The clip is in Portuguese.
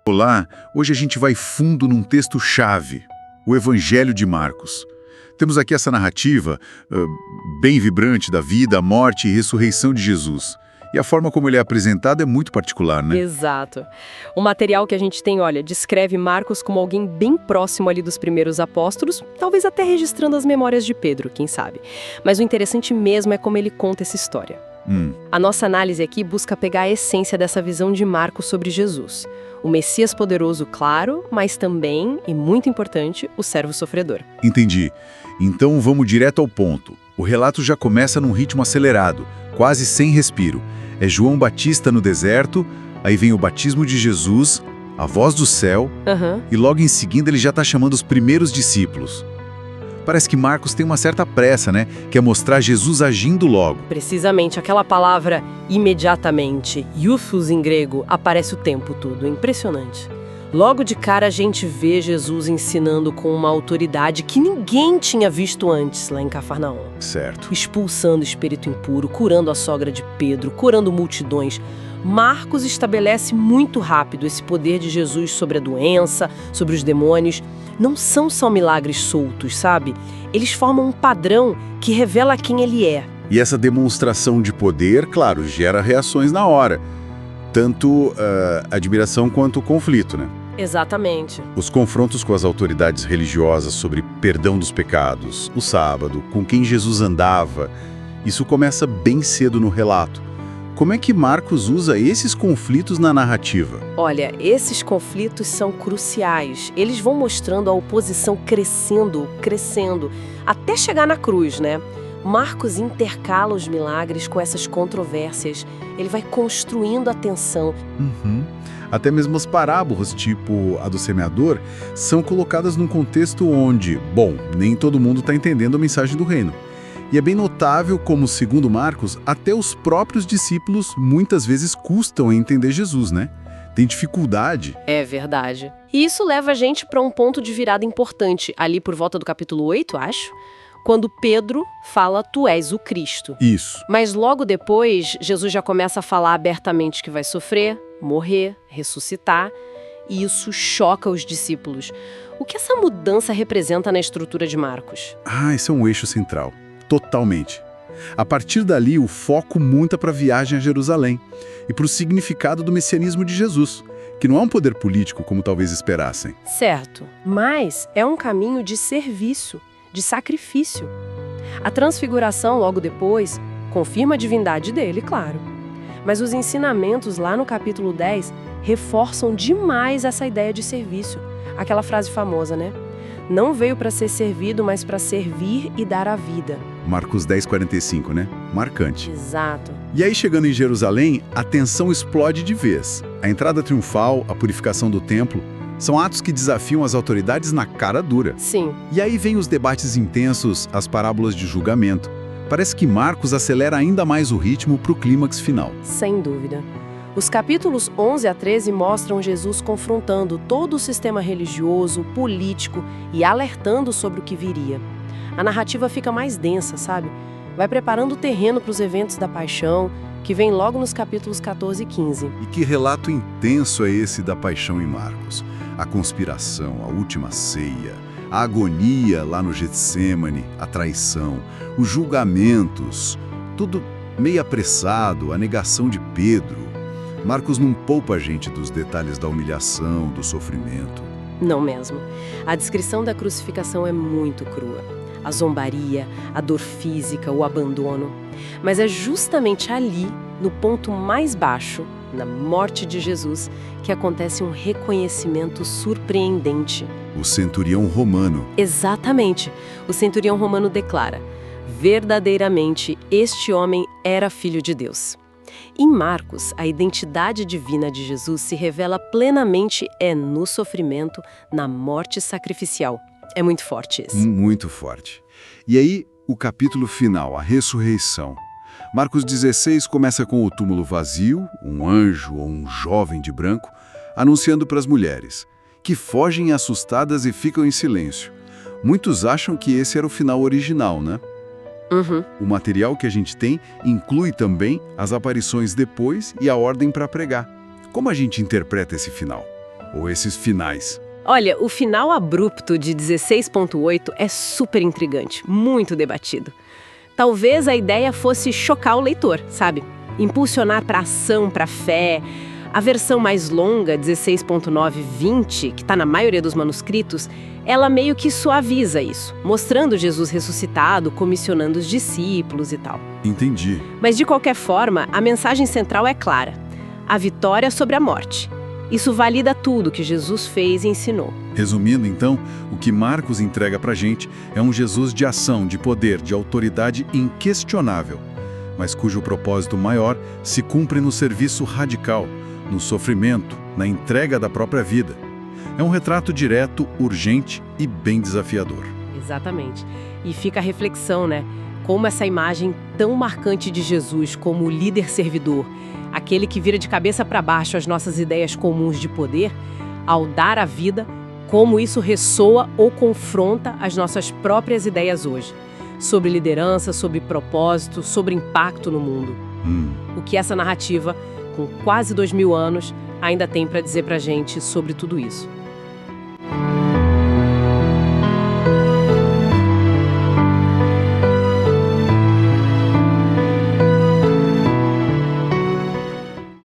Olá, hoje a gente vai fundo num texto-chave, o Evangelho de Marcos. Temos aqui essa narrativa bem vibrante da vida, morte e ressurreição de Jesus. E a forma como ele é apresentado é muito particular, né? Exato. O material que a gente tem, olha, descreve Marcos como alguém bem próximo ali dos primeiros apóstolos, talvez até registrando as memórias de Pedro, quem sabe. Mas o interessante mesmo é como ele conta essa história. A nossa análise aqui busca pegar a essência dessa visão de Marcos sobre Jesus. O Messias poderoso, claro, mas também, e muito importante, o servo sofredor. Entendi. Então vamos direto ao ponto. O relato já começa num ritmo acelerado, quase sem respiro. É João Batista no deserto, aí vem o batismo de Jesus, a voz do céu, e logo em seguida ele já está chamando os primeiros discípulos. Parece que Marcos tem uma certa pressa, né? Quer mostrar Jesus agindo logo. Precisamente, aquela palavra imediatamente, iuthos em grego, aparece o tempo todo, é impressionante. Logo de cara a gente vê Jesus ensinando com uma autoridade que ninguém tinha visto antes lá em Cafarnaum. Certo. Expulsando o espírito impuro, curando a sogra de Pedro, curando multidões. Marcos estabelece muito rápido esse poder de Jesus sobre a doença, sobre os demônios. Não são só milagres soltos, sabe? Eles formam um padrão que revela quem ele é. E essa demonstração de poder, claro, gera reações na hora. Tanto admiração quanto conflito, né? Exatamente. Os confrontos com as autoridades religiosas sobre perdão dos pecados, o sábado, com quem Jesus andava, isso começa bem cedo no relato. Como é que Marcos usa esses conflitos na narrativa? Olha, esses conflitos são cruciais. Eles vão mostrando a oposição crescendo, até chegar na cruz, né? Marcos intercala os milagres com essas controvérsias. Ele vai construindo a tensão. Até mesmo as parábolas, tipo a do semeador, são colocadas num contexto onde, bom, nem todo mundo está entendendo a mensagem do reino. E é bem notável como, segundo Marcos, até os próprios discípulos muitas vezes custam a entender Jesus, né? Tem dificuldade. É verdade. E isso leva a gente para um ponto de virada importante, ali por volta do capítulo 8, acho, quando Pedro fala, tu és o Cristo. Isso. Mas logo depois, Jesus já começa a falar abertamente que vai sofrer, morrer, ressuscitar, e isso choca os discípulos. O que essa mudança representa na estrutura de Marcos? Esse é um eixo central. Totalmente. A partir dali, o foco monta para a viagem a Jerusalém e para o significado do messianismo de Jesus, que não é um poder político como talvez esperassem. Certo, mas é um caminho de serviço, de sacrifício. A transfiguração, logo depois, confirma a divindade dele, claro. Mas os ensinamentos lá no capítulo 10 reforçam demais essa ideia de serviço. Aquela frase famosa, né? Não veio para ser servido, mas para servir e dar a vida. Marcos 10:45, né? Marcante. Exato. E aí, chegando em Jerusalém, a tensão explode de vez. A entrada triunfal, a purificação do templo, são atos que desafiam as autoridades na cara dura. Sim. E aí vem os debates intensos, as parábolas de julgamento. Parece que Marcos acelera ainda mais o ritmo para o clímax final. Sem dúvida. Os capítulos 11 a 13 mostram Jesus confrontando todo o sistema religioso, político e alertando sobre o que viria. A narrativa fica mais densa, sabe? Vai preparando o terreno para os eventos da paixão, que vem logo nos capítulos 14 e 15. E que relato intenso é esse da paixão em Marcos? A conspiração, a última ceia, a agonia lá no Getsêmani, a traição, os julgamentos, tudo meio apressado, a negação de Pedro. Marcos não poupa a gente dos detalhes da humilhação, do sofrimento. Não mesmo. A descrição da crucificação é muito crua. A zombaria, a dor física, o abandono. Mas é justamente ali, no ponto mais baixo, na morte de Jesus, que acontece um reconhecimento surpreendente. O centurião romano. Exatamente. O centurião romano declara: verdadeiramente este homem era filho de Deus. Em Marcos, a identidade divina de Jesus se revela plenamente no sofrimento, na morte sacrificial. É muito forte isso. Muito forte. E aí, o capítulo final, a ressurreição. Marcos 16 começa com o túmulo vazio, um anjo ou um jovem de branco, anunciando para as mulheres, que fogem assustadas e ficam em silêncio. Muitos acham que esse era o final original, né? O material que a gente tem inclui também as aparições depois e a ordem para pregar. Como a gente interpreta esse final? Ou esses finais? Olha, o final abrupto de 16.8 é super intrigante, muito debatido. Talvez a ideia fosse chocar o leitor, sabe? Impulsionar para ação, para fé. A versão mais longa, 16.9-20, que está na maioria dos manuscritos, ela meio que suaviza isso, mostrando Jesus ressuscitado, comissionando os discípulos e tal. Entendi. Mas, de qualquer forma, a mensagem central é clara: a vitória sobre a morte. Isso valida tudo que Jesus fez e ensinou. Resumindo, então, o que Marcos entrega pra gente é um Jesus de ação, de poder, de autoridade inquestionável, mas cujo propósito maior se cumpre no serviço radical, no sofrimento, na entrega da própria vida. É um retrato direto, urgente e bem desafiador. Exatamente. E fica a reflexão, né? Como essa imagem tão marcante de Jesus como o líder servidor, aquele que vira de cabeça para baixo as nossas ideias comuns de poder, ao dar a vida, como isso ressoa ou confronta as nossas próprias ideias hoje, sobre liderança, sobre propósito, sobre impacto no mundo. O que essa narrativa, com quase 2000 anos, ainda tem para dizer pra gente sobre tudo isso.